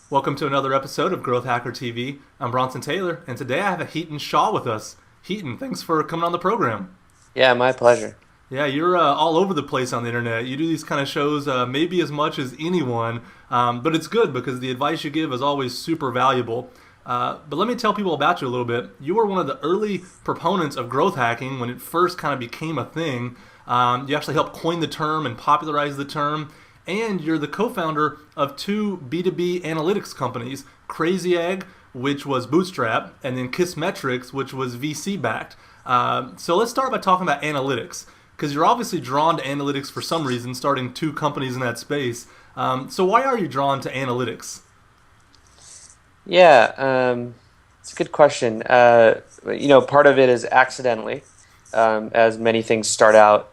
Welcome to another episode of Growth Hacker TV. I'm Bronson Taylor, and today I have a Hiten Shah with us. Hiten, thanks for coming on the program. Yeah, my pleasure. Yeah, you're all over the place on the internet. You do these kind of shows maybe as much as anyone, but it's good because the advice you give is always super valuable. But let me tell people about you a little bit. You were one of the early proponents of growth hacking when it first kind of became a thing. You actually helped coin the term and popularize the term. And you're the co-founder of two B2B analytics companies, Crazy Egg, which was bootstrap, and then Kissmetrics, which was VC backed. So let's start by talking about analytics, because you're obviously drawn to analytics for some reason, starting two companies in that space. So why are you drawn to analytics? Yeah, it's a good question. Part of it is accidentally, as many things start out.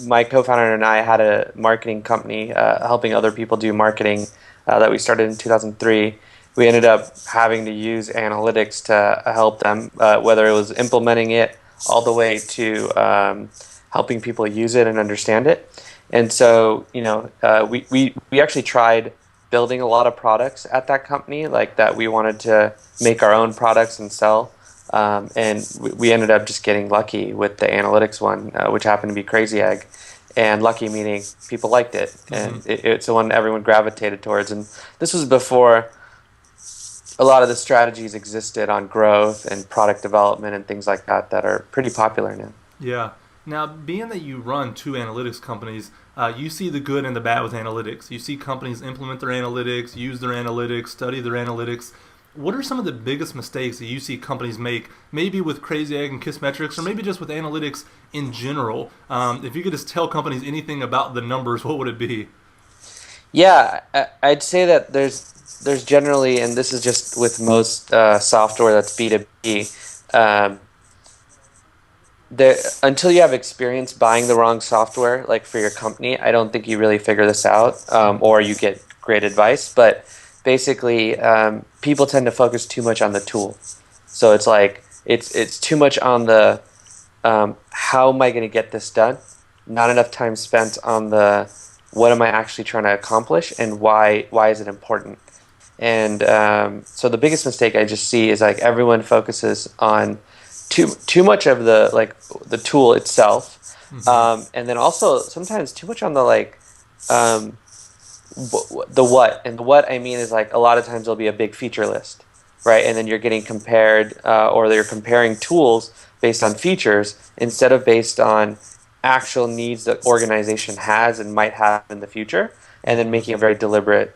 My co-founder and I had a marketing company helping other people do marketing that we started in 2003. We ended up having to use analytics to help them, whether it was implementing it all the way to helping people use it and understand it. And so, we actually tried building a lot of products at that company, like that we wanted to make our own products and sell. And we ended up just getting lucky with the analytics one, which happened to be Crazy Egg. And lucky meaning people liked it, and it's the one everyone gravitated towards. And this was before a lot of the strategies existed on growth and product development and things like that that are pretty popular now. Yeah. Now, being that you run two analytics companies, you see the good and the bad with analytics. You see companies implement their analytics, use their analytics, study their analytics. What are some of the biggest mistakes that you see companies make, maybe with Crazy Egg and Kissmetrics, or maybe just with analytics in general? If you could just tell companies anything about the numbers, what would it be? Yeah, I'd say that there's generally, and this is just with most software that's B2B, um, there until you have experience buying the wrong software, like for your company, I don't think you really figure this out, or you get great advice. But basically, people tend to focus too much on the tool, so it's like it's too much on the how am I going to get this done? Not enough time spent on the what am I actually trying to accomplish and why is it important? And so the biggest mistake I just see is like everyone focuses on too much of the tool itself, and then also sometimes too much on the um, the what. And the what I mean is like a lot of times there'll be a big feature list, right? And then you're getting compared, or you're comparing tools based on features instead of based on actual needs that organization has and might have in the future, and then making a very deliberate,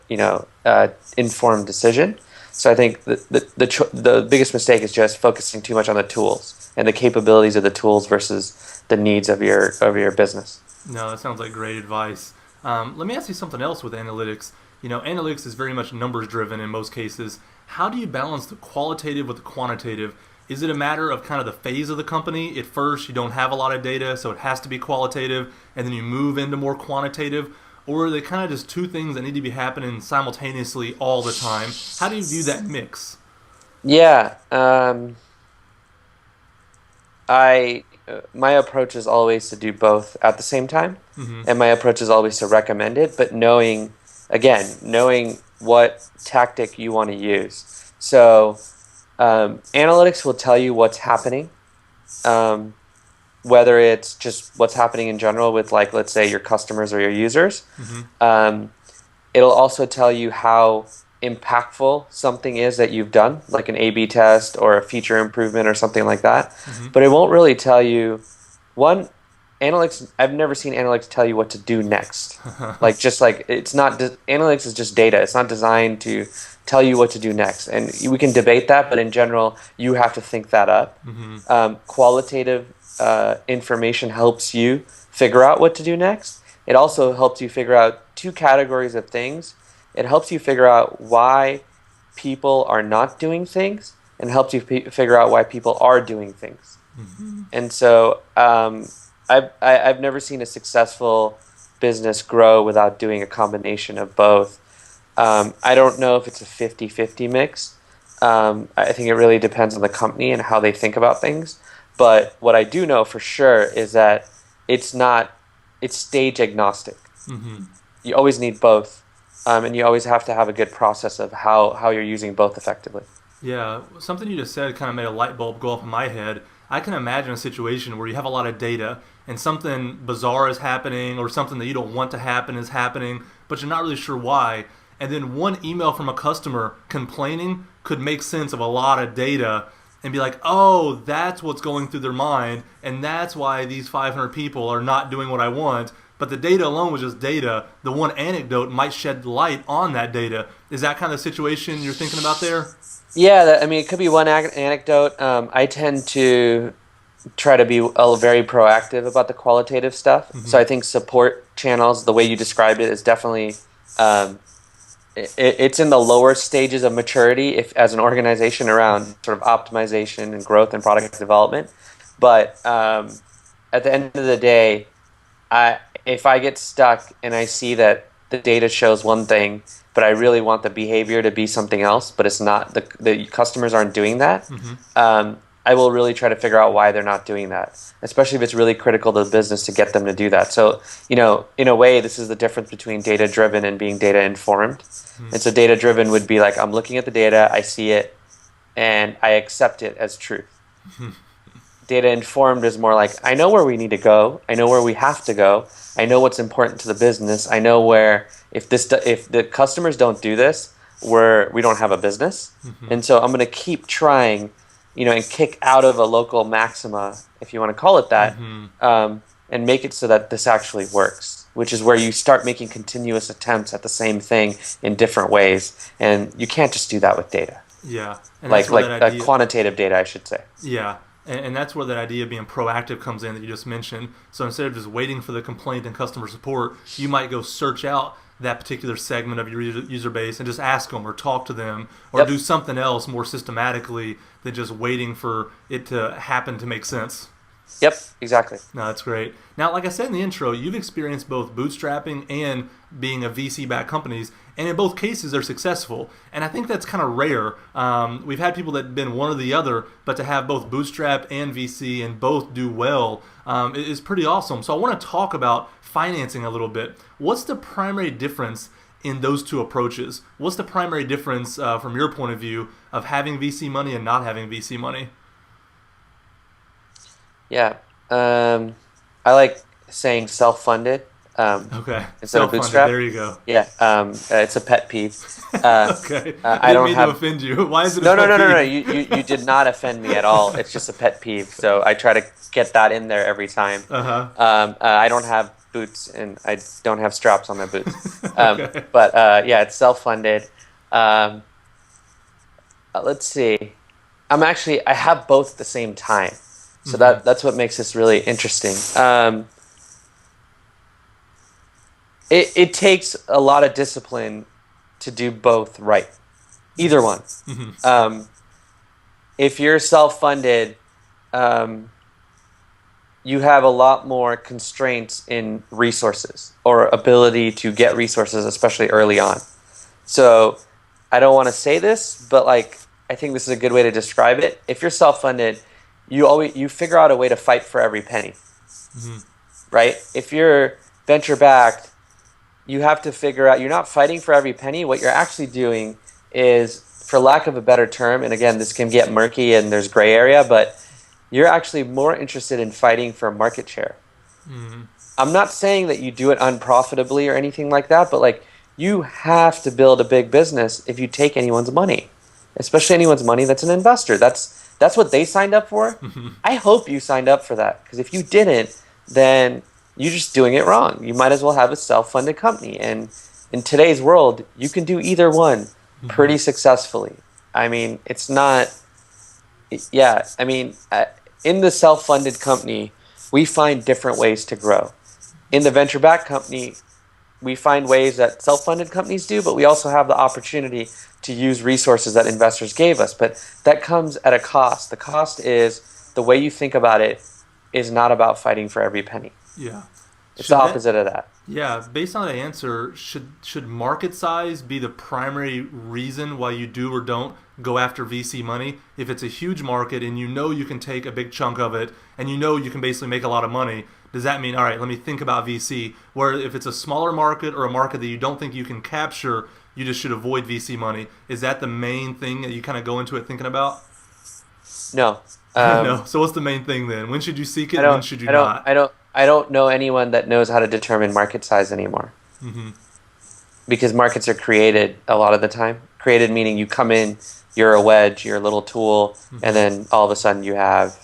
informed decision. So I think the biggest mistake is just focusing too much on the tools and the capabilities of the tools versus the needs of your business. No, that sounds like great advice. Let me ask you something else with analytics. Analytics is very much numbers driven in most cases. How do you balance the qualitative with the quantitative? Is it a matter of kind of the phase of the company? At first, you don't have a lot of data, so it has to be qualitative, and then you move into more quantitative? Or are they kind of just two things that need to be happening simultaneously all the time? How do you view that mix? Yeah, I my approach is always to do both at the same time, Hmm. and my approach is always to recommend it, but knowing what tactic you want to use. So analytics will tell you what's happening, um, whether it's just what's happening in general with, like, let's say your customers or your users. Hmm. Um, it'll also tell you how impactful something is that you've done, like an A/B test or a feature improvement or something like that. Hmm. But it won't really tell you one analytics. I've never seen analytics tell you what to do next. Like, just like it's not analytics is just data. It's not designed to tell you what to do next. And we can debate that, but in general, you have to think that up. Hmm. Qualitative information helps you figure out what to do next. It also helps you figure out two categories of things. It helps you figure out why people are not doing things, and helps you figure out why people are doing things. Hmm. And so I've never seen a successful business grow without doing a combination of both. I don't know if it's a 50-50 mix. I think it really depends on the company and how they think about things. But what I do know for sure is that it's not it's stage agnostic. Hmm. You always need both. and you always have to have a good process of how you're using both effectively. Yeah, something you just said kind of made a light bulb go off in my head. I can imagine a situation where you have a lot of data and something bizarre is happening or something that you don't want to happen is happening, but you're not really sure why. And then one email from a customer complaining could make sense of a lot of data and be like, oh, that's what's going through their mind, and that's why these 500 people are not doing what I want. But the data alone was just data. The one anecdote might shed light on that data. Is that kind of situation you're thinking about there? Yeah, I mean, it could be one anecdote. I tend to try to be very proactive about the qualitative stuff. So I think support channels, the way you described it, is definitely um, it's in the lower stages of maturity if as an organization around sort of optimization and growth and product development. But at the end of the day, if I get stuck and I see that the data shows one thing, but I really want the behavior to be something else, but it's not, the customers aren't doing that, I will really try to figure out why they're not doing that, especially if it's really critical to the business to get them to do that. So, in a way, this is the difference between data-driven and being data-informed. And so data-driven would be like, I'm looking at the data, I see it, and I accept it as truth. Data informed is more like, I know where we need to go, I know where we have to go, I know what's important to the business, I know where if the customers don't do this, we don't have a business. And so I'm going to keep trying, and kick out of a local maxima, if you want to call it that, and make it so that this actually works, which is where you start making continuous attempts at the same thing in different ways. And you can't just do that with data. Yeah. And like quantitative data, I should say. Yeah. And that's where that idea of being proactive comes in that you just mentioned. So instead of just waiting for the complaint and customer support, you might go search out that particular segment of your user base and just ask them or talk to them or do something else more systematically than just waiting for it to happen to make sense. Yep, exactly. No, that's great. Now, like I said in the intro, you've experienced both bootstrapping and being a VC-backed companies, and in both cases, they're successful. And I think that's kind of rare. We've had people that have been one or the other, but to have both bootstrap and VC and both do well is pretty awesome. So I want to talk about financing a little bit. What's the primary difference in those two approaches? What's the primary difference from your point of view of having VC money and not having VC money? Yeah, I like saying self-funded. Okay. Instead of bootstrap. There you go. Yeah, it's a pet peeve. Okay. I don't mean to offend you. Why is it? No. You did not offend me at all. It's just a pet peeve. So I try to get that in there every time. I don't have boots and I don't have straps on my boots. Okay. But yeah, it's self-funded. Let's see. I have both at the same time. So that's what makes this really interesting. It takes a lot of discipline to do both right. Either one. If you're self-funded, you have a lot more constraints in resources or ability to get resources, especially early on. So I don't want to say this, but I think this is a good way to describe it. If you're self-funded, you figure out a way to fight for every penny, right? If you're venture backed, you have to figure out you're not fighting for every penny. What you're actually doing is, for lack of a better term, and again, this can get murky and there's gray area, but you're actually more interested in fighting for market share. I'm not saying that you do it unprofitably or anything like that, but you have to build a big business if you take anyone's money, especially anyone's money that's an investor. That's what they signed up for. I hope you signed up for that, because if you didn't, then you're just doing it wrong. You might as well have a self-funded company. And in today's world, you can do either one pretty successfully. I mean, it's not... Yeah, I mean, in the self-funded company, we find different ways to grow. In the venture-backed company, we find ways that self-funded companies do, but we also have the opportunity to use resources that investors gave us. But that comes at a cost. The cost is, the way you think about it is not about fighting for every penny. Yeah. It's the opposite of that. Yeah, based on that answer, should market size be the primary reason why you do or don't go after VC money? If it's a huge market and you know you can take a big chunk of it and you know you can basically make a lot of money, does that mean, all right, let me think about VC, where if it's a smaller market or a market that you don't think you can capture, you just should avoid VC money? Is that the main thing that you kind of go into it thinking about? No. No. So what's the main thing then? When should you seek it I and when don't should you I don't not? I don't I don't know anyone that knows how to determine market size anymore. Mm-hmm. Because markets are created a lot of the time. Created meaning you come in, you're a wedge, you're a little tool, and Mm-hmm. then all of a sudden you have,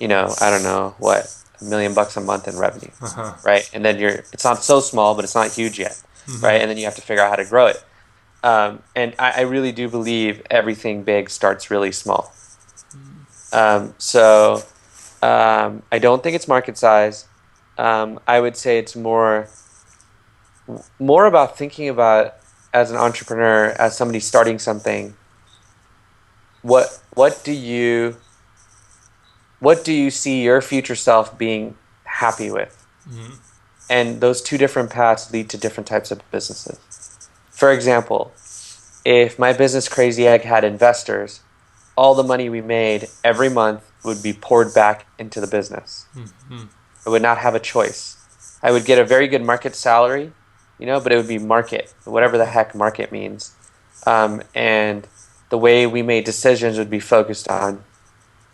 I don't know what, $1 million a month in revenue, Uh-huh. right? And then it's not so small, but it's not huge yet, Mm-hmm. right? And then you have to figure out how to grow it. And I really do believe everything big starts really small. So I don't think it's market size. I would say it's more about thinking about, as an entrepreneur, as somebody starting something, what do you see your future self being happy with? Mm-hmm. And those two different paths lead to different types of businesses. For example, if my business Crazy Egg had investors, all the money we made every month would be poured back into the business. Mm-hmm. I would not have a choice. I would get a very good market salary, but it would be market, whatever the heck market means. And the way we made decisions would be focused on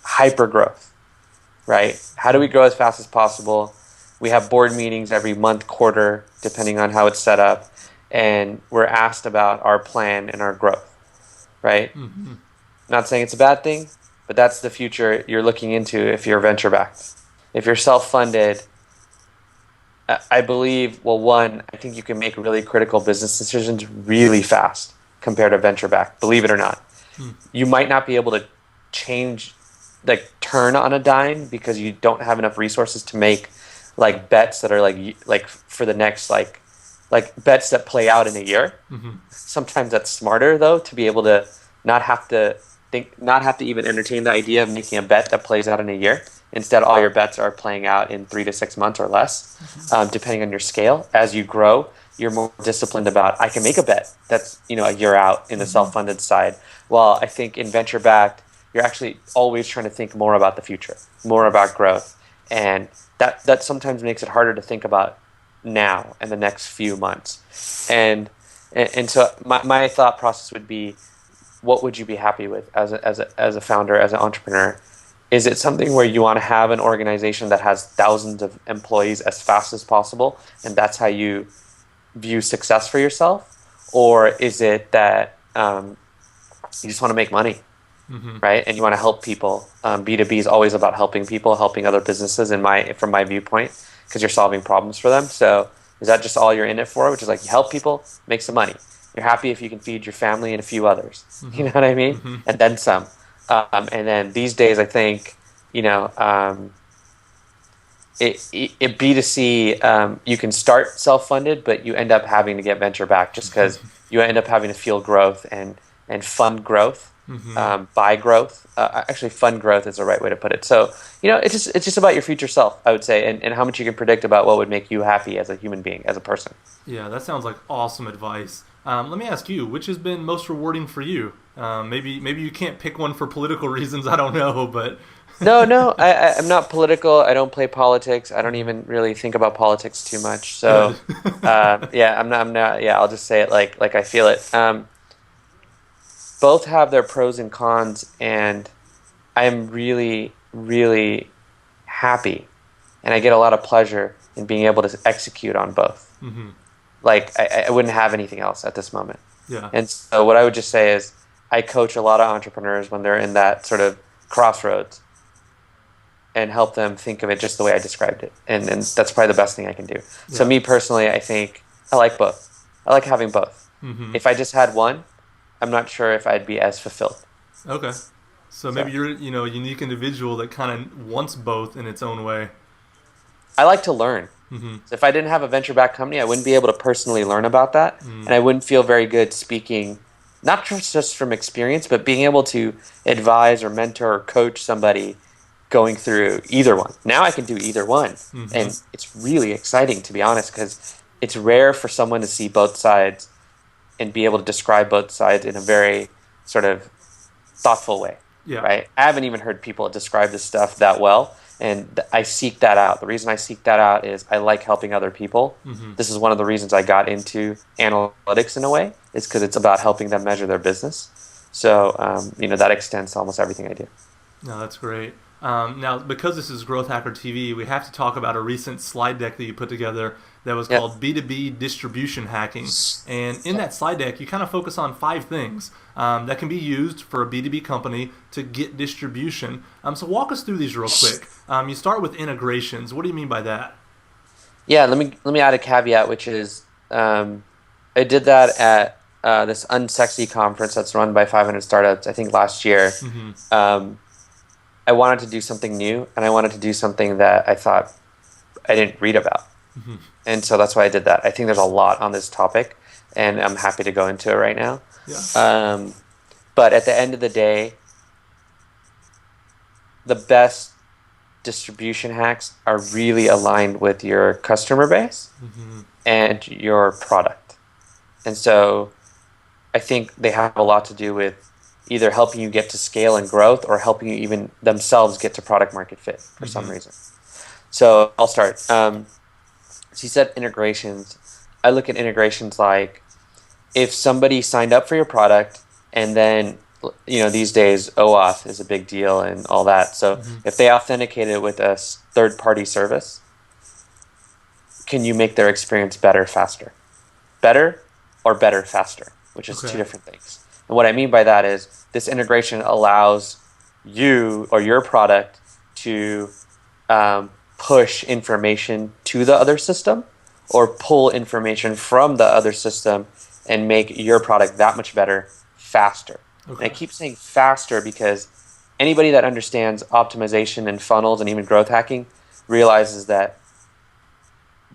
hyper growth, right? How do we grow as fast as possible? We have board meetings every month, quarter, depending on how it's set up. And we're asked about our plan and our growth, right? Mm-hmm. Not saying it's a bad thing, but that's the future you're looking into if you're venture backed. If you're self-funded, I believe, well, one, I think you can make really critical business decisions really fast compared to venture backed, believe it or not. You might not be able to change, like turn on a dime because you don't have enough resources to make like bets that are like for the next like bets that play out in a year. Mm-hmm. Sometimes that's smarter though, to be able to not have to not have to even entertain the idea of making a bet that plays out in a year. Instead, all your bets are playing out in 3 to 6 months or less, depending on your scale. As you grow, you're more disciplined about, I can make a bet that's a year out in the self-funded side. While I think in venture-backed, you're actually always trying to think more about the future, more about growth. And that sometimes makes it harder to think about now and the next few months. And so my thought process would be, what would you be happy with as a founder, as an entrepreneur? Is it something where you want to have an organization that has thousands of employees as fast as possible, and that's how you view success for yourself? Or is it that you just want to make money, Mm-hmm. right? And you want to help people? B2B is always about helping people, helping other businesses, from my viewpoint, because you're solving problems for them. So is that just all you're in it for, which is like you help people, make some money? You're happy if you can feed your family and a few others. Mm-hmm. You know what I mean? Mm-hmm. And then some. And then these days, I think, it B2C, you can start self-funded, but you end up having to get venture back just because you end up having to feel growth and fund growth, Mm-hmm. buy growth. Actually, fund growth is the right way to put it. So, it's just about your future self, I would say, and how much you can predict about what would make you happy as a human being, as a person. Yeah, that sounds like awesome advice. Let me ask you, which has been most rewarding for you? Maybe you can't pick one for political reasons. I don't know, but No, I'm not political. I don't play politics. I don't even really think about politics too much. So, good. yeah, I'm not. Yeah, I'll just say it like I feel it. Both have their pros and cons, and I'm really, really happy, and I get a lot of pleasure in being able to execute on both. Mm-hmm. Like I wouldn't have anything else at this moment. Yeah. And so what I would just say is I coach a lot of entrepreneurs when they're in that sort of crossroads and help them think of it just the way I described it. And that's probably the best thing I can do. So Yeah. me personally, I think I like both. I like having both. Mm-hmm. If I just had one, I'm not sure if I'd be as fulfilled. Okay. So maybe you're a unique individual that kind of wants both in its own way. I like to learn. Mm-hmm. So if I didn't have a venture-backed company, I wouldn't be able to personally learn about that. And I wouldn't feel very good speaking, not just from experience, but being able to advise or mentor or coach somebody going through either one. Now I can do either one. Mm-hmm. And it's really exciting, to be honest, because it's rare for someone to see both sides and be able to describe both sides in a very sort of thoughtful way. Yeah. Right? I haven't even heard people describe this stuff that well. and I seek that out. The reason I seek that out is I like helping other people. Mm-hmm. This is one of the reasons I got into analytics in a way, is because it's about helping them measure their business. So, that extends to almost everything I do. No, that's great. Now, because this is Growth Hacker TV, we have to talk about a recent slide deck that you put together that was Yeah. called B2B distribution hacking. And in that slide deck, you kind of focus on 5 things that can be used for a B2B company to get distribution. So walk us through these real quick. You start with integrations. What do you mean by that? Yeah, let me add a caveat, which is I did that at this unsexy conference that's run by 500 startups, I think last year. Mm-hmm. Um, I wanted to do something new, and I wanted to do something that I thought I didn't read about. Mm-hmm. And so that's why I did that. I think there's a lot on this topic, and I'm happy to go into it right now. Yeah. But at the end of the day, the best distribution hacks are really aligned with your customer base Mm-hmm. and your product. And so I think they have a lot to do with either helping you get to scale and growth, or helping you even themselves get to product market fit for some Mm-hmm. reason. So I'll start. So you said integrations. I look at integrations like, if somebody signed up for your product, and then, these days OAuth is a big deal and all that. So Mm-hmm. if they authenticated with a third-party service, can you make their experience better, faster? Better or better, faster, which is two Okay. different things. And what I mean by that is, this integration allows you or your product to push information to the other system, or pull information from the other system and make your product that much better, faster. And I Okay. keep saying faster because anybody that understands optimization and funnels and even growth hacking realizes that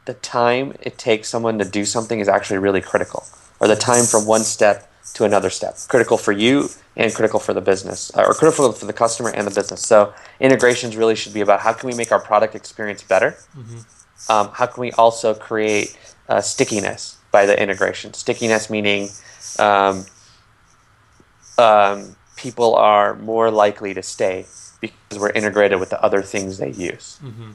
the time it takes someone to do something is actually really critical, or the time from one step to another step. Critical for you and critical for the business, or critical for the customer and the business. So integrations really should be about, how can we make our product experience better? Mm-hmm. How can we also create stickiness by the integration? Stickiness meaning um, people are more likely to stay because we're integrated with the other things they use. Mm-hmm.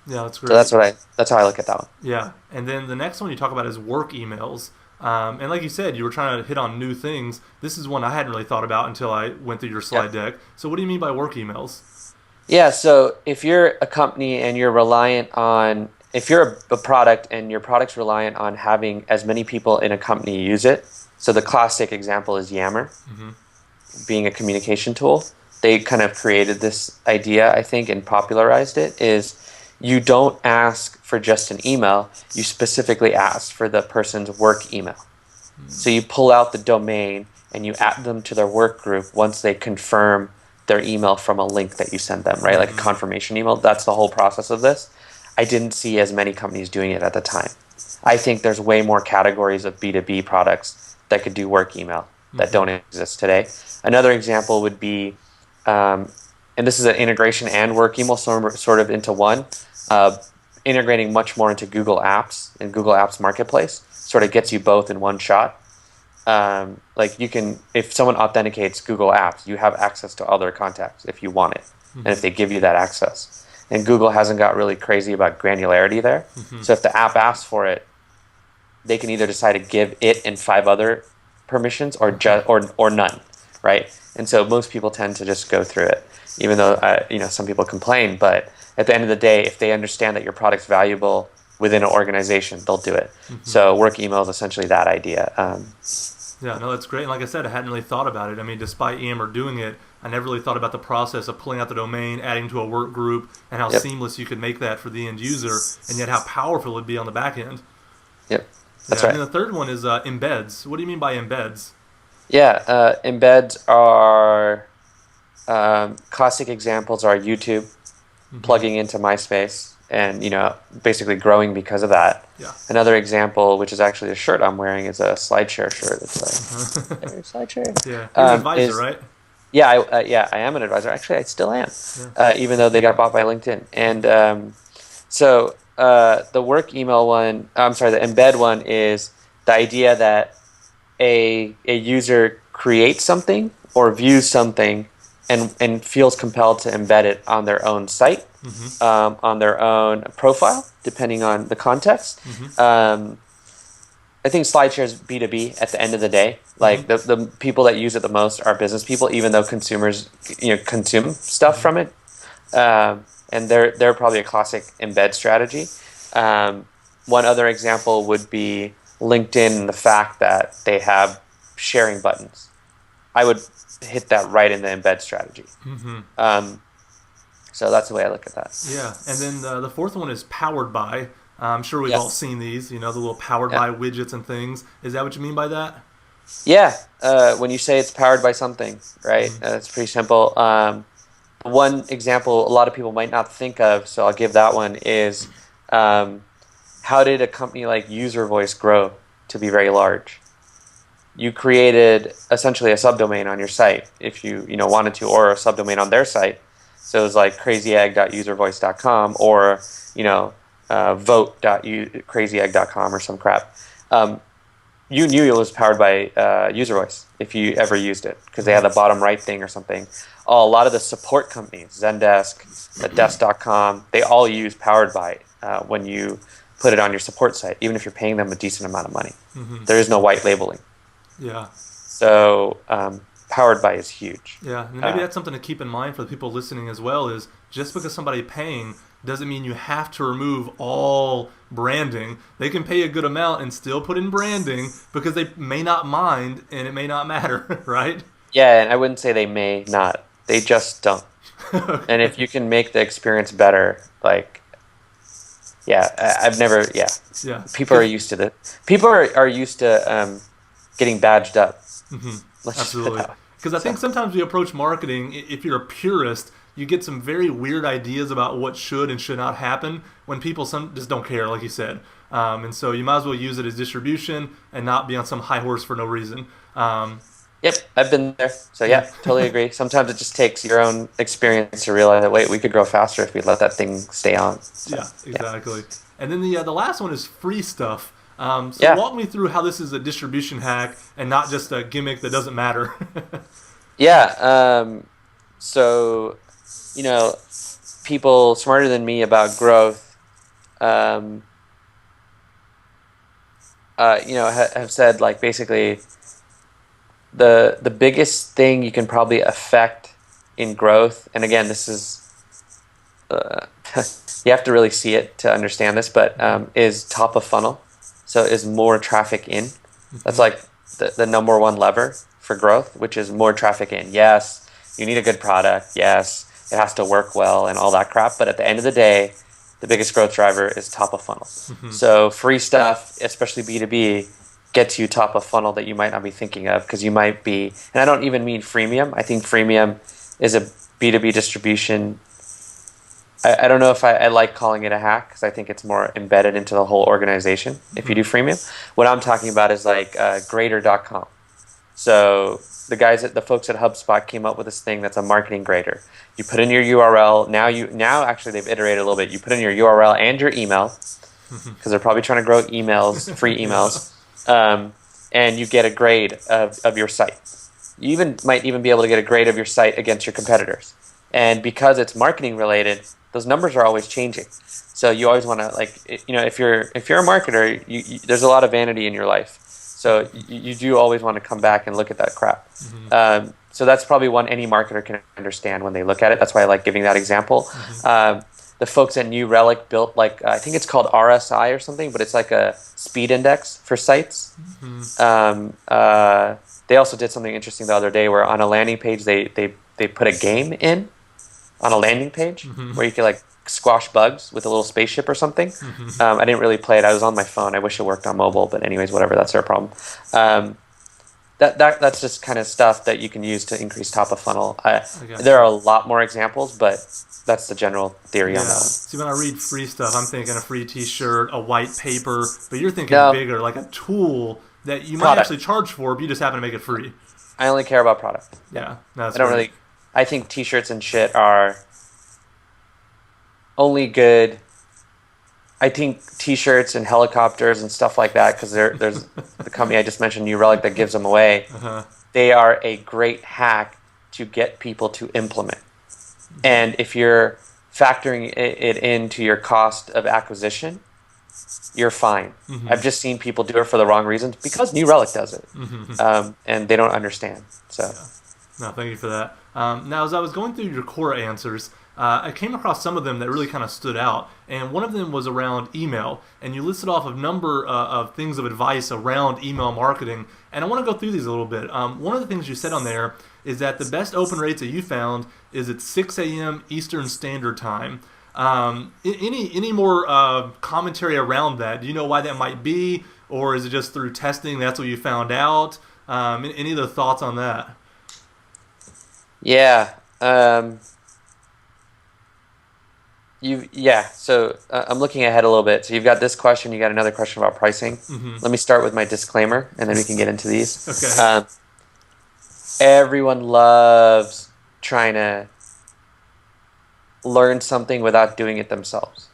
Yeah, that's So great. that's how I look at that one. Yeah, and then the next one you talk about is work emails. And like you said, you were trying to hit on new things. This is one I hadn't really thought about until I went through your slide deck. So what do you mean by work emails? Yeah, so if you're a company and you're reliant on, if you're a product and your product's reliant on having as many people in a company use it, so the classic example is Yammer, Mm-hmm. being a communication tool. They kind of created this idea, I think, and popularized it, is you don't ask for just an email, you specifically ask for the person's work email. So you pull out the domain and you add them to their work group once they confirm their email from a link that you send them, right? Like a Mm-hmm. confirmation email. That's the whole process of this. I didn't see as many companies doing it at the time. I think there's way more categories of B2B products that could do work email that don't exist today. Another example would be, and this is an integration and work email sort of into one, integrating much more into Google Apps and Google Apps Marketplace sort of gets you both in one shot. Like you can, if someone authenticates Google Apps, you have access to other contacts if you want it, and if they give you that access. And Google hasn't got really crazy about granularity there. Mm-hmm. So if the app asks for it, they can either decide to give it and 5 other permissions, or or none, right? And so most people tend to just go through it, even though some people complain. But at the end of the day, if they understand that your product's valuable within an organization, they'll do it. So work email is essentially that idea. Yeah, no, that's great. And like I said, I hadn't really thought about it. I mean, despite Yammer doing it, I never really thought about the process of pulling out the domain, adding to a work group, and how Yep. seamless you could make that for the end user, and yet how powerful it'd be on the back end. Yep, that's Yeah, right. and then the third one is embeds. What do you mean by embeds? Yeah, embeds are classic examples are YouTube plugging into MySpace and basically growing because of that. Yeah. Another example, which is actually a shirt I'm wearing, is a SlideShare shirt. It's like hey, SlideShare. Yeah, you're an advisor, Is right? Yeah, I am an advisor. Actually, I still am, even though they got bought by LinkedIn. And so the work email one, I'm sorry, the embed one is the idea that a user creates something or views something and feels compelled to embed it on their own site, on their own profile, depending on the context. I think SlideShare is B2B at the end of the day. Like the people that use it the most are business people, even though consumers consume stuff from it. And they're probably a classic embed strategy. One other example would be LinkedIn and the fact that they have sharing buttons. I would hit that right in the embed strategy. So that's the way I look at that. Yeah, and then the fourth one is powered by. I'm sure we've all seen these, the little powered by widgets and things. Is that what you mean by that? Yeah, when you say it's powered by something, right? It's pretty simple. One example a lot of people might not think of, so I'll give that one, is how did a company like User Voice grow to be very large? You created essentially a subdomain on your site if you wanted to, or a subdomain on their site. So it was like crazyegg.uservoice.com or vote.crazyegg.com or some crap. You knew it was powered by User Voice if you ever used it because they had the bottom right thing or something. A lot of the support companies, Zendesk, Desk.com, they all use powered by when you put it on your support site, even if you're paying them a decent amount of money. There is no white labeling. Yeah. So powered by is huge. Yeah, and maybe that's something to keep in mind for the people listening as well, is just because somebody paying doesn't mean you have to remove all branding. They can pay a good amount and still put in branding because they may not mind and it may not matter, right? Yeah, and I wouldn't say they may not. They just don't. Okay. And if you can make the experience better, I've never, people are used to that. People are used to getting badged up. Absolutely. Because I think sometimes we approach marketing, if you're a purist, you get some very weird ideas about what should and should not happen when people just don't care, like you said. And so you might as well use it as distribution and not be on some high horse for no reason. Yep, I've been there. So yeah, totally agree. Sometimes it just takes your own experience to realize that, wait, we could grow faster if we let that thing stay on. So, yeah, exactly. Yeah. And then the last one is free stuff. Walk me through how this is a distribution hack and not just a gimmick that doesn't matter. So, people smarter than me about growth, have said basically the biggest thing you can probably affect in growth, and again, this is you have to really see it to understand this, but is top of funnel. So is more traffic in. That's like the number one lever for growth, which is more traffic in. Yes, you need a good product. Yes, it has to work well and all that crap. But at the end of the day, the biggest growth driver is top of funnel. So free stuff, especially B2B, gets you top of funnel that you might not be thinking of because you might be, and I don't even mean freemium. I think freemium is a B2B distribution. I don't know if I like calling it a hack because I think it's more embedded into the whole organization if you do freemium. What I'm talking about is grader.com. So the folks at HubSpot came up with this thing that's a marketing grader. You put in your URL. Now actually they've iterated a little bit. You put in your URL and your email because they're probably trying to grow emails, free emails, and you get a grade of your site. You might even be able to get a grade of your site against your competitors. And because it's marketing related, those numbers are always changing. So you always want to if you're a marketer, there's a lot of vanity in your life. So you do always want to come back and look at that crap. So that's probably one any marketer can understand when they look at it. That's why I like giving that example. The folks at New Relic built I think it's called RSI or something, but it's like a speed index for sites. They also did something interesting the other day where on a landing page they put a game in on a landing page where you could squash bugs with a little spaceship or something. I didn't really play it. I was on my phone. I wish it worked on mobile, but anyways, whatever. That's their problem. That's just kind of stuff that you can use to increase top of funnel. There are a lot more examples, but that's the general theory on that one. See, when I read free stuff, I'm thinking a free T-shirt, a white paper, but you're thinking bigger, like a tool that you might actually charge for, but you just happen to make it free. I only care about product. Yeah, I think T-shirts and shit are only good. I think T-shirts and helicopters and stuff like that, because there's the company I just mentioned, New Relic, that gives them away. They are a great hack to get people to implement. And if you're factoring it into your cost of acquisition, you're fine. I've just seen people do it for the wrong reasons because New Relic does it, and they don't understand. So, No, thank you for that. Now, as I was going through your core answers, I came across some of them that really kind of stood out, and one of them was around email, and you listed off a number of things of advice around email marketing, and I want to go through these a little bit. One of the things you said on there is that the best open rates that you found is at 6 a.m. Eastern Standard Time. Any more commentary around that? Do you know why that might be, or is it just through testing that's what you found out? Any other thoughts on that? yeah. So I'm looking ahead a little bit. So you've got this question, you got another question about pricing. Let me start with my disclaimer, and then we can get into these. Okay. Everyone loves trying to learn something without doing it themselves.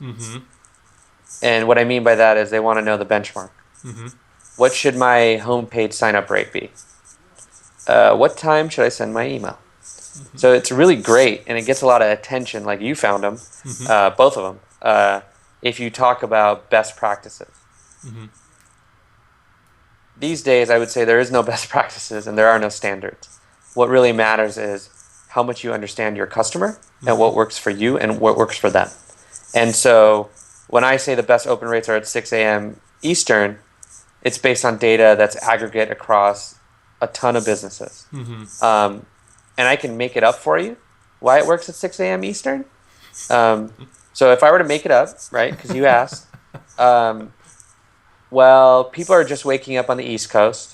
And what I mean by that is they want to know the benchmark. What should my homepage sign-up rate be? What time should I send my email? So it's really great, and it gets a lot of attention, like you found them, both of them, if you talk about best practices. These days, I would say there is no best practices, and there are no standards. What really matters is how much you understand your customer and what works for you and what works for them. And so when I say the best open rates are at 6 a.m. Eastern, it's based on data that's aggregate across a ton of businesses. And I can make it up for you why it works at 6 a.m. Eastern. So if I were to make it up, right, because you asked, well, people are just waking up on the East Coast,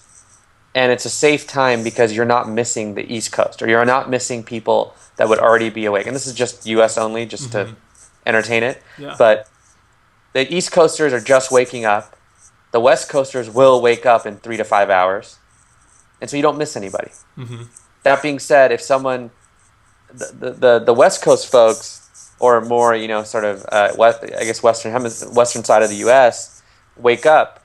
and it's a safe time because you're not missing the East Coast, or you're not missing people that would already be awake. And this is just U.S. only, just to entertain it. Yeah. But the East Coasters are just waking up. The West Coasters will wake up in 3 to 5 hours. And so you don't miss anybody. That being said, if someone, the West Coast folks, or more, sort of, western side of the U.S., wake up,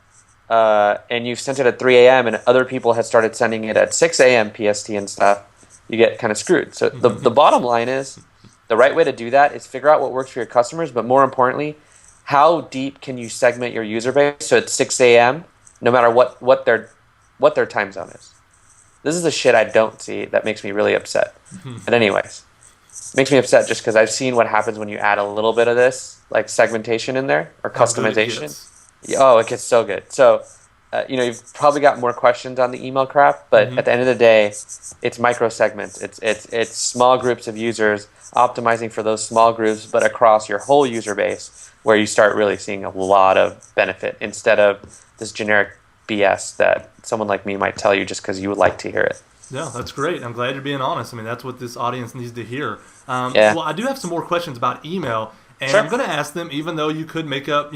and you've sent it at 3 a.m. and other people had started sending it at 6 a.m. PST and stuff, you get kind of screwed. So the bottom line is, the right way to do that is figure out what works for your customers, but more importantly, how deep can you segment your user base so at 6 a.m., no matter what their time zone is. This is the shit I don't see that makes me really upset. But anyways, it makes me upset just because I've seen what happens when you add a little bit of this, like segmentation in there, or customization. It gets so good. So, you've probably got more questions on the email crap, but at the end of the day, it's micro segments. It's small groups of users optimizing for those small groups, but across your whole user base, where you start really seeing a lot of benefit instead of this generic BS that someone like me might tell you just because you would like to hear it. Yeah, that's great. I'm glad you're being honest. I mean, that's what this audience needs to hear. Yeah. Well, I do have some more questions about email, and Sure. I'm going to ask them, even though you could make up,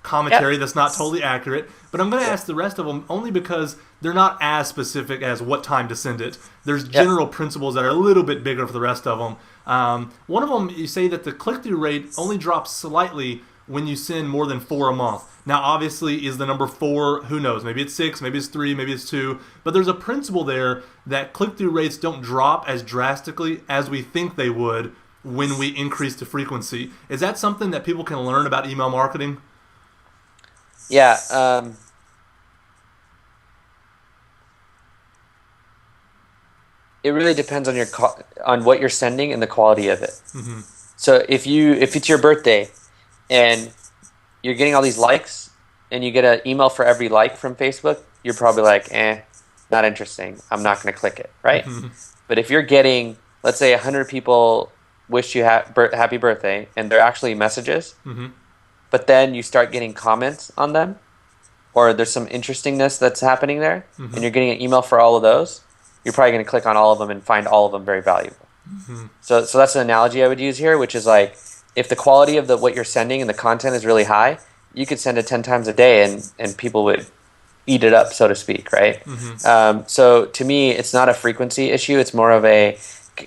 commentary that's not totally accurate. But I'm going to ask the rest of them only because they're not as specific as what time to send it. There's general principles that are a little bit bigger for the rest of them. One of them, you say that the click-through rate only drops slightly when you send more than 4 a month. Now, obviously, is the number 4, who knows? Maybe it's 6, maybe it's 3, maybe it's 2. But there's a principle there that click-through rates don't drop as drastically as we think they would when we increase the frequency. Is that something that people can learn about email marketing? Yeah. It really depends on on what you're sending and the quality of it. So if it's your birthday and you're getting all these likes and you get an email for every like from Facebook, you're probably like, not interesting. I'm not going to click it, right? But if you're getting, let's say 100 people wish you happy birthday, and they're actually messages, but then you start getting comments on them, or there's some interestingness that's happening there, and you're getting an email for all of those, you're probably going to click on all of them and find all of them very valuable. So that's an analogy I would use here, which is like, if the quality of what you're sending and the content is really high, you could send it 10 times a day and people would eat it up, so to speak, right? So to me, it's not a frequency issue. It's more of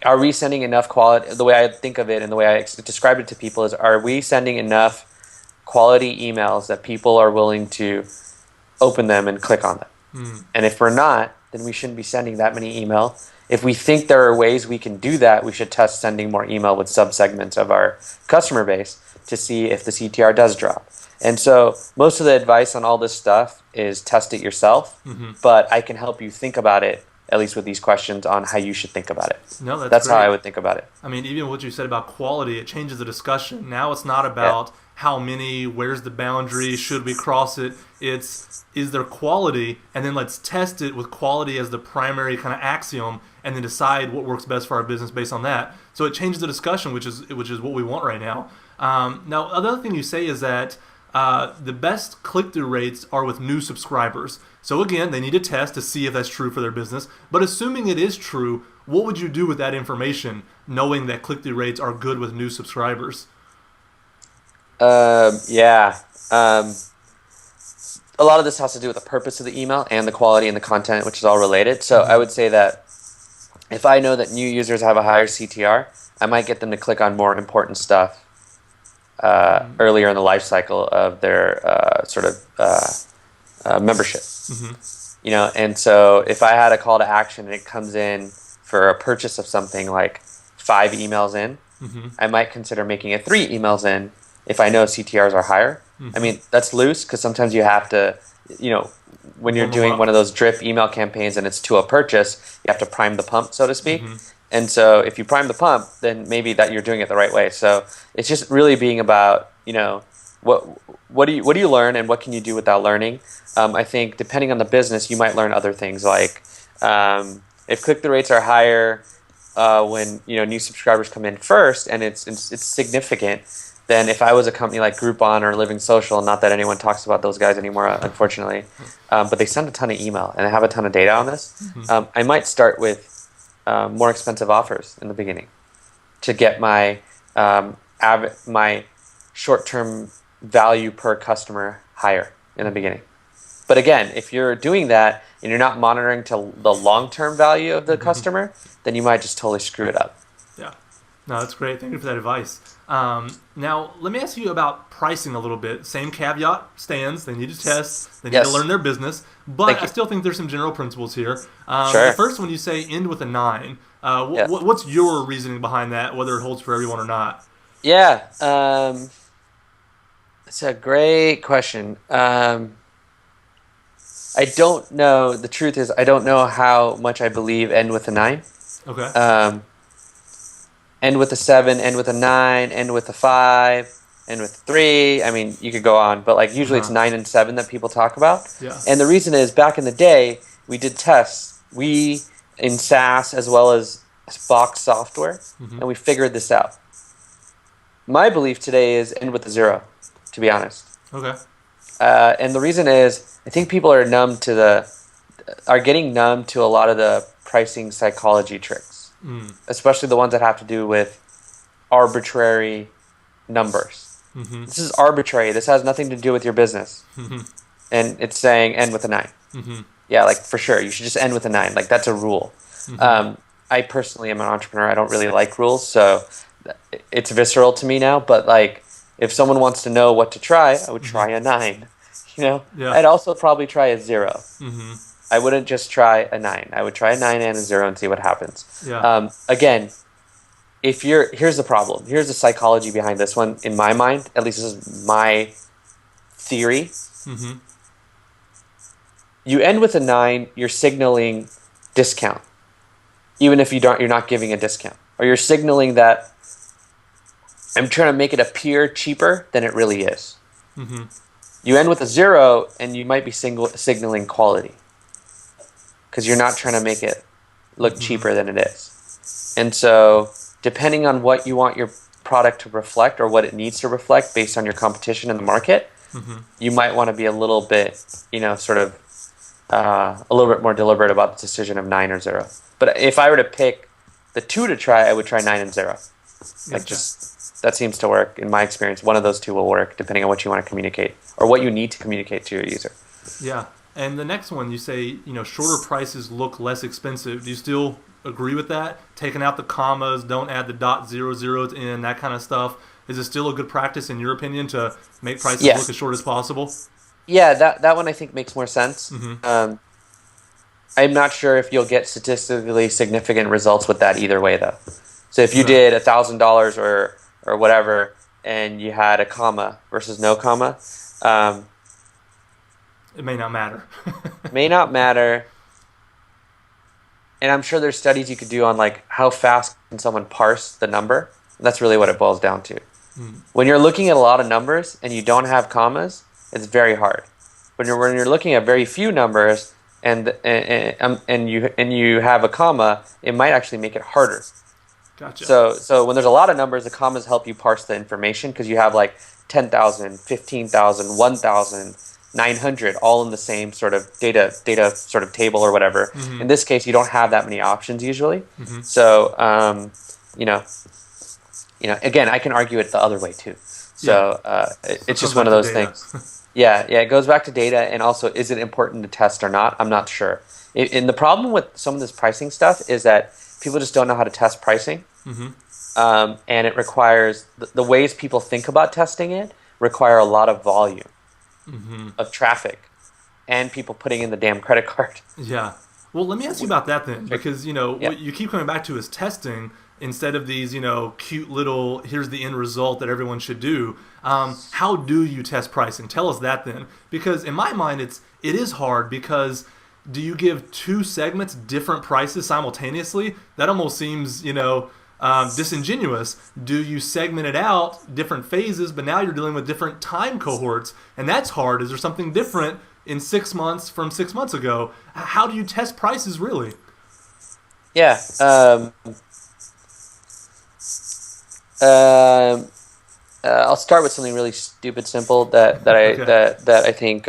are we sending enough quality? The way I think of it and the way I describe it to people is, are we sending enough quality emails that people are willing to open them and click on them? And if we're not, then we shouldn't be sending that many email. If we think there are ways we can do that, we should test sending more email with subsegments of our customer base to see if the CTR does drop. And so most of the advice on all this stuff is test it yourself, but I can help you think about it, at least with these questions, on how you should think about it. No, That's great. how I would think about it. I mean, even what you said about quality, it changes the discussion. Now it's not about how many, where's the boundary, should we cross it? It's, is there quality? And then let's test it with quality as the primary kind of axiom, and then decide what works best for our business based on that. So it changes the discussion, which is what we want right now. Now, another thing you say is that the best click-through rates are with new subscribers. So again, they need to test to see if that's true for their business. But assuming it is true, what would you do with that information, knowing that click-through rates are good with new subscribers? A lot of this has to do with the purpose of the email and the quality and the content, which is all related. So I would say that if I know that new users have a higher CTR, I might get them to click on more important stuff earlier in the life cycle of their membership. You know, and so if I had a call to action and it comes in for a purchase of something like 5 emails in, I might consider making it 3 emails in if I know CTRs are higher. I mean, that's loose because sometimes you have to, you know, when you're doing one of those drip email campaigns and it's to a purchase, you have to prime the pump, so to speak. And so if you prime the pump, then maybe that you're doing it the right way. So it's just really being about, you know, what do you learn and what can you do without learning? I think depending on the business, you might learn other things like if click-through rates are higher when, you know, new subscribers come in first and it's significant, then if I was a company like Groupon or Living Social, not that anyone talks about those guys anymore, unfortunately, but they send a ton of email and they have a ton of data on this, I might start with more expensive offers in the beginning to get my my short-term value per customer higher in the beginning. But again, if you're doing that and you're not monitoring to the long-term value of the customer, then you might just totally screw it up. Yeah. No, that's great. Thank you for that advice. Now, let me ask you about pricing a little bit. Same caveat stands. They need to test. They need to learn their business. But I still think there's some general principles here. The first one, you say end with a 9. What's your reasoning behind that, whether it holds for everyone or not? Yeah. It's a great question. I don't know. The truth is, I don't know how much I believe end with a 9. Okay. End with a 7, end with a 9, end with a 5, end with a 3. I mean, you could go on, but like usually it's 9 and 7 that people talk about. Yeah. And the reason is back in the day, we did tests. We in SaaS as well as box software, and we figured this out. My belief today is end with a 0, to be honest. Okay. And the reason is I think people are getting numb to a lot of the pricing psychology tricks. Especially the ones that have to do with arbitrary numbers. This is arbitrary. This has nothing to do with your business. And it's saying end with a 9. Yeah, like for sure. You should just end with a 9. Like that's a rule. I personally am an entrepreneur. I don't really like rules, so it's visceral to me now. But like, if someone wants to know what to try, I would try a 9. You know, I'd also probably try a 0. I wouldn't just try a 9. I would try a 9 and a 0 and see what happens. Yeah. Again, here's the problem. Here's the psychology behind this one. In my mind, at least this is my theory. You end with a 9, you're signaling discount, even if you're not giving a discount, or you're signaling that I'm trying to make it appear cheaper than it really is. You end with a 0, and you might be signaling quality, because you're not trying to make it look cheaper than it is. And so depending on what you want your product to reflect or what it needs to reflect based on your competition in the market, you might want to be a little bit, you know, sort of a little bit more deliberate about the decision of 9 or 0. But if I were to pick the 2 to try, I would try 9 and 0. Like that seems to work in my experience. One of those 2 will work depending on what you want to communicate or what you need to communicate to your user. Yeah. And the next one, you say, you know, shorter prices look less expensive. Do you still agree with that? Taking out the commas, don't add the .00 in, that kind of stuff. Is it still a good practice, in your opinion, to make prices look as short as possible? Yeah, that one I think makes more sense. I'm not sure if you'll get statistically significant results with that either way, though. So if you Okay. did $1,000 or whatever, and you had a comma versus no comma, um, It may not matter. may not matter. And I'm sure there's studies you could do on like how fast can someone parse the number. And that's really what it boils down to. When you're looking at a lot of numbers and you don't have commas, it's very hard. When you're looking at very few numbers and you have a comma, it might actually make it harder. Gotcha. So when there's a lot of numbers, the commas help you parse the information because you have like 10,000, 15,000, 1,000, 900 all in the same sort of data sort of table or whatever. In this case, you don't have that many options usually. So you know, again, I can argue it the other way too. So it's just one of those things. Yeah, it goes back to data, and also, is it important to test or not? I'm not sure. And the problem with some of this pricing stuff is that people just don't know how to test pricing, and it requires the ways people think about testing it require a lot of volume of traffic, and people putting in the damn credit card. Yeah. Well, let me ask you about that then, because Yeah. what you keep coming back to is testing instead of these cute little here's the end result that everyone should do. How do you test pricing? Tell us that then, because in my mind it is hard because do you give two segments different prices simultaneously? That almost seems disingenuous. Do you segment it out different phases, but now you're dealing with different time cohorts, and that's hard. Is there something different in 6 months from 6 months ago? How do you test prices really? Yeah. I'll start with something really stupid, simple that Okay. I think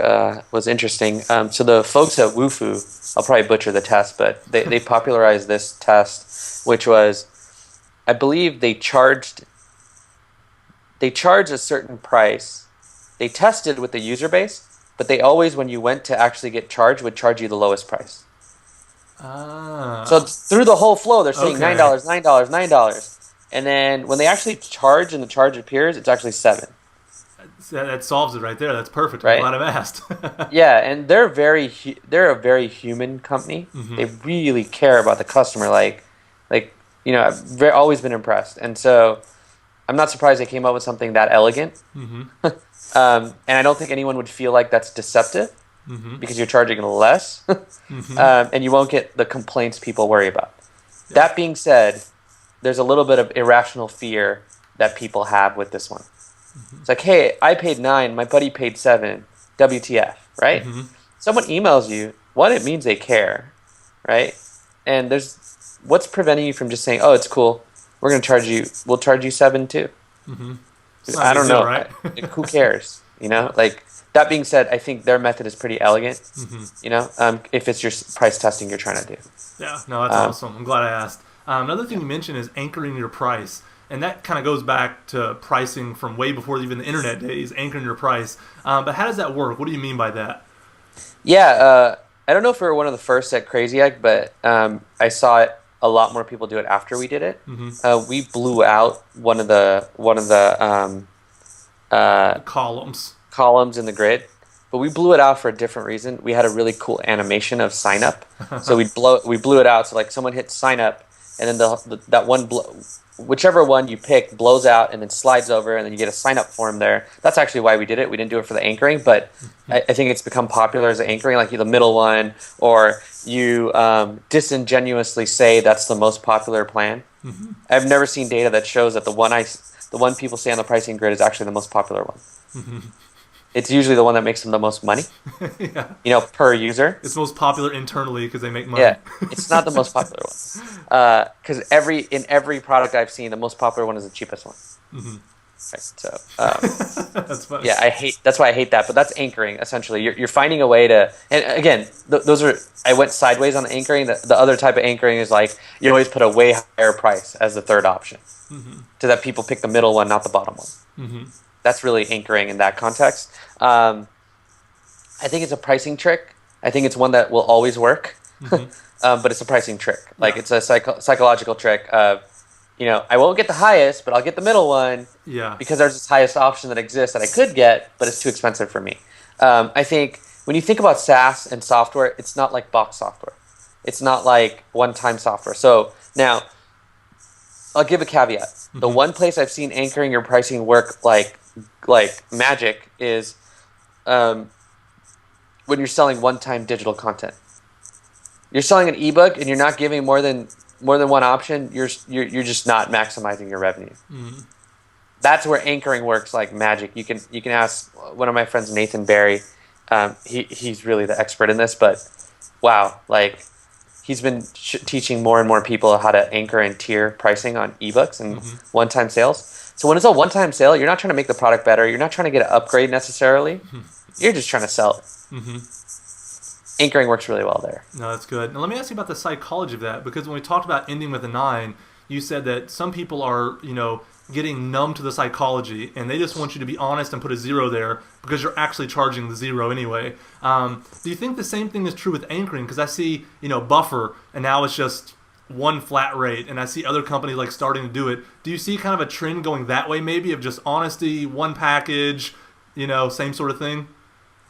was interesting. So the folks at Wufoo, I'll probably butcher the test, but they popularized this test, which was, I believe they charged a certain price. They tested with the user base, but they always, when you went to actually get charged, would charge you the lowest price. Ah. So through the whole flow, they're saying Okay. $9, $9, $9. And then when they actually charge and the charge appears, it's actually $7. That solves it right there. That's perfect. I'm Right? glad I've asked. Yeah, and they're they're a very human company. They really care about the customer. I've always been impressed, and so I'm not surprised they came up with something that elegant. And I don't think anyone would feel like that's deceptive because you're charging less, and you won't get the complaints people worry about. Yeah. That being said, there's a little bit of irrational fear that people have with this one. It's like, hey, I paid 9, my buddy paid 7, WTF, right? Someone emails you, one, it means they care, right? And what's preventing you from just saying, oh, it's cool, we'll charge you 7 too. I don't know, right? Who cares? That being said, I think their method is pretty elegant. If it's your price testing you're trying to do. Yeah, no, that's awesome. I'm glad I asked. Another thing you mentioned is anchoring your price. And that kind of goes back to pricing from way before even the internet days, anchoring your price. But how does that work? What do you mean by that? Yeah, I don't know if we were one of the first at Crazy Egg, but I saw it. A lot more people do it after we did it. We blew out one of the columns in the grid, but we blew it out for a different reason. We had a really cool animation of sign up, so we blew it out. So like someone hits sign up, and then that one whichever one you pick blows out and then slides over, and then you get a sign up form there. That's actually why we did it. We didn't do it for the anchoring, but I think it's become popular as anchoring, like the middle one, or you disingenuously say that's the most popular plan. I've never seen data that shows that the one people say on the pricing grid is actually the most popular one. It's usually the one that makes them the most money. Yeah. Per user. It's most popular internally because they make money. Yeah, it's not the most popular one. Because in every product I've seen, the most popular one is the cheapest one. Right, so that's funny. Yeah, that's why I hate that. But that's anchoring essentially. You're finding a way to, and again, those are, I went sideways on the anchoring. The other type of anchoring is like you always put a way higher price as the third option, so that people pick the middle one, not the bottom one. That's really anchoring in that context. I think it's a pricing trick. I think it's one that will always work, but it's a pricing trick. Like it's a psychological trick of, I won't get the highest, but I'll get the middle one. Yeah. Because there's this highest option that exists that I could get, but it's too expensive for me. I think when you think about SaaS and software, it's not like box software. It's not like one-time software. So now I'll give a caveat. The Mm-hmm. one place I've seen anchoring your pricing work like magic is um, when you're selling one-time digital content. You're selling an ebook and you're not giving more than one option. You're just not maximizing your revenue. Mm-hmm. That's where anchoring works like magic. You can ask one of my friends, Nathan Barry. He's really the expert in this, but wow, like he's been teaching more and more people how to anchor and tier pricing on ebooks and Mm-hmm. one-time sales. So when it's a one-time sale, you're not trying to make the product better. You're not trying to get an upgrade necessarily. You're just trying to sell it. Mm-hmm. Anchoring works really well there. No, that's good. Now let me ask you about the psychology of that, because when we talked about ending with a 9, you said that some people are, getting numb to the psychology, and they just want you to be honest and put a 0 there because you're actually charging the 0 anyway. Do you think the same thing is true with anchoring? Because I see, Buffer, and now it's just one flat rate, and I see other companies like starting to do it. Do you see kind of a trend going that way, maybe, of just honesty, one package, same sort of thing?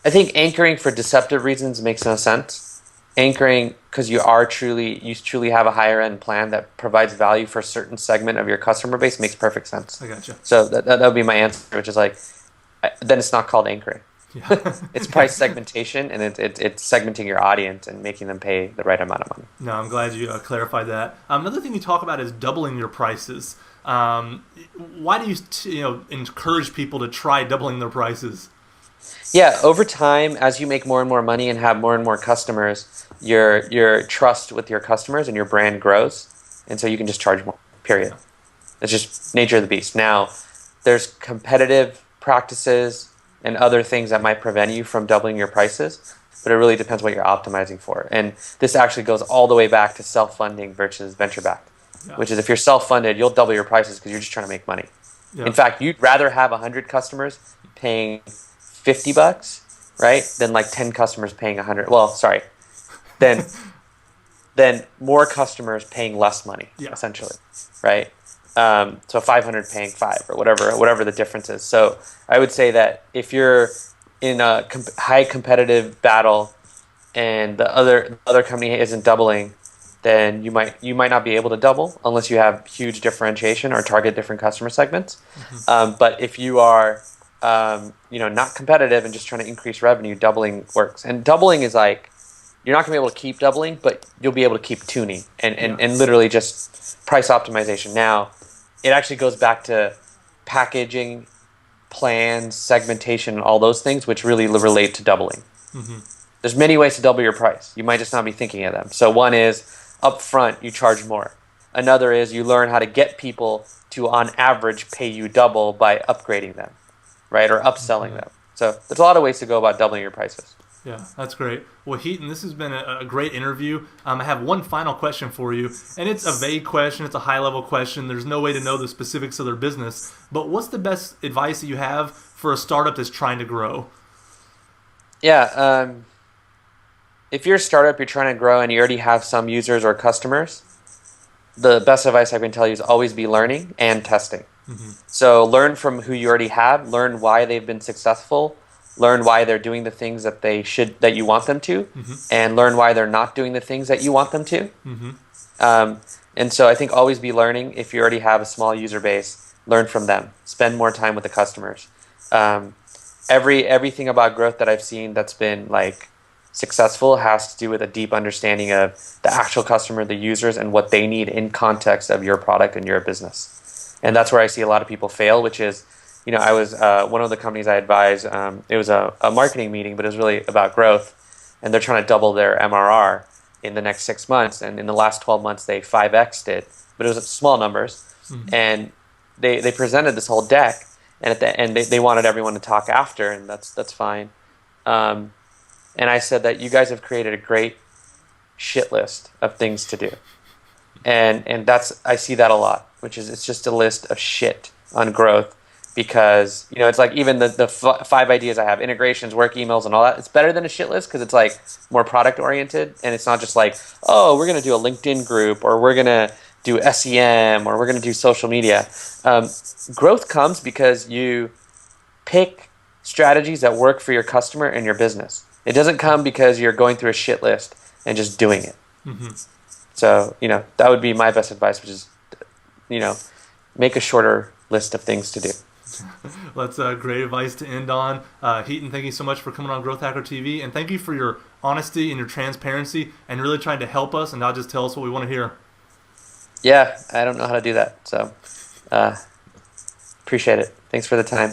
I think anchoring for deceptive reasons makes no sense. Anchoring because you truly have a higher end plan that provides value for a certain segment of your customer base makes perfect sense. I gotcha. So that would be my answer, which is like, then it's not called anchoring. Yeah. It's price segmentation, and it's segmenting your audience and making them pay the right amount of money. No, I'm glad you clarified that. Another thing you talk about is doubling your prices. Why do you encourage people to try doubling their prices? Yeah, over time, as you make more and more money and have more and more customers, your trust with your customers and your brand grows, and so you can just charge more. Period. It's just nature of the beast. Now, there's competitive practices and other things that might prevent you from doubling your prices, but it really depends what you're optimizing for. And this actually goes all the way back to self-funding versus venture-backed, Yeah. which is if you're self-funded, you'll double your prices because you're just trying to make money. Yeah. In fact, you'd rather have 100 customers paying $50, right, than like 10 customers paying 100. Well, sorry, then more customers paying less money, Yeah. essentially, right? So 500 paying 5 or whatever the difference is. So I would say that if you're in a high competitive battle and the other company isn't doubling, then you might not be able to double unless you have huge differentiation or target different customer segments. But if you are not competitive and just trying to increase revenue, doubling works. And doubling is like, you're not going to be able to keep doubling, but you'll be able to keep tuning and literally just price optimization. Now, it actually goes back to packaging, plans, segmentation, and all those things, which really relate to doubling. Mm-hmm. There's many ways to double your price. You might just not be thinking of them. So one is upfront, you charge more. Another is you learn how to get people to, on average, pay you double by upgrading them, right, or upselling them. So there's a lot of ways to go about doubling your prices. Yeah, that's great. Well, Hiten, this has been a great interview. I have one final question for you, and it's a vague question. It's a high-level question. There's no way to know the specifics of their business. But what's the best advice that you have for a startup that's trying to grow? Yeah, if you're a startup, you're trying to grow, and you already have some users or customers, the best advice I can tell you is always be learning and testing. Mm-hmm. So learn from who you already have, learn why they've been successful, learn why they're doing the things that you want them to, Mm-hmm. and learn why they're not doing the things that you want them to. Mm-hmm. And so I think always be learning. If you already have a small user base, learn from them. Spend more time with the customers. Everything about growth that I've seen that's been like successful has to do with a deep understanding of the actual customer, the users, and what they need in context of your product and your business. And that's where I see a lot of people fail, which is, I was one of the companies I advised. It was a marketing meeting, but it was really about growth, and they're trying to double their MRR in the next 6 months. And in the last 12 months, they 5x'd it, but it was small numbers. Mm-hmm. And they presented this whole deck, and at the end, they wanted everyone to talk after, and that's fine. And I said that you guys have created a great shit list of things to do, and I see that a lot, which is it's just a list of shit on growth. Because, it's like even the 5 ideas I have, integrations, work emails, and all that, it's better than a shit list because it's like more product oriented. And it's not just like, oh, we're going to do a LinkedIn group, or we're going to do SEM, or we're going to do social media. Growth comes because you pick strategies that work for your customer and your business. It doesn't come because you're going through a shit list and just doing it. So, that would be my best advice, which is, you know, make a shorter list of things to do. That's great advice to end on. Heaton, thank you so much for coming on Growth Hacker TV, and thank you for your honesty and your transparency and really trying to help us and not just tell us what we want to hear. Yeah, I don't know how to do that. So, appreciate it. Thanks for the time.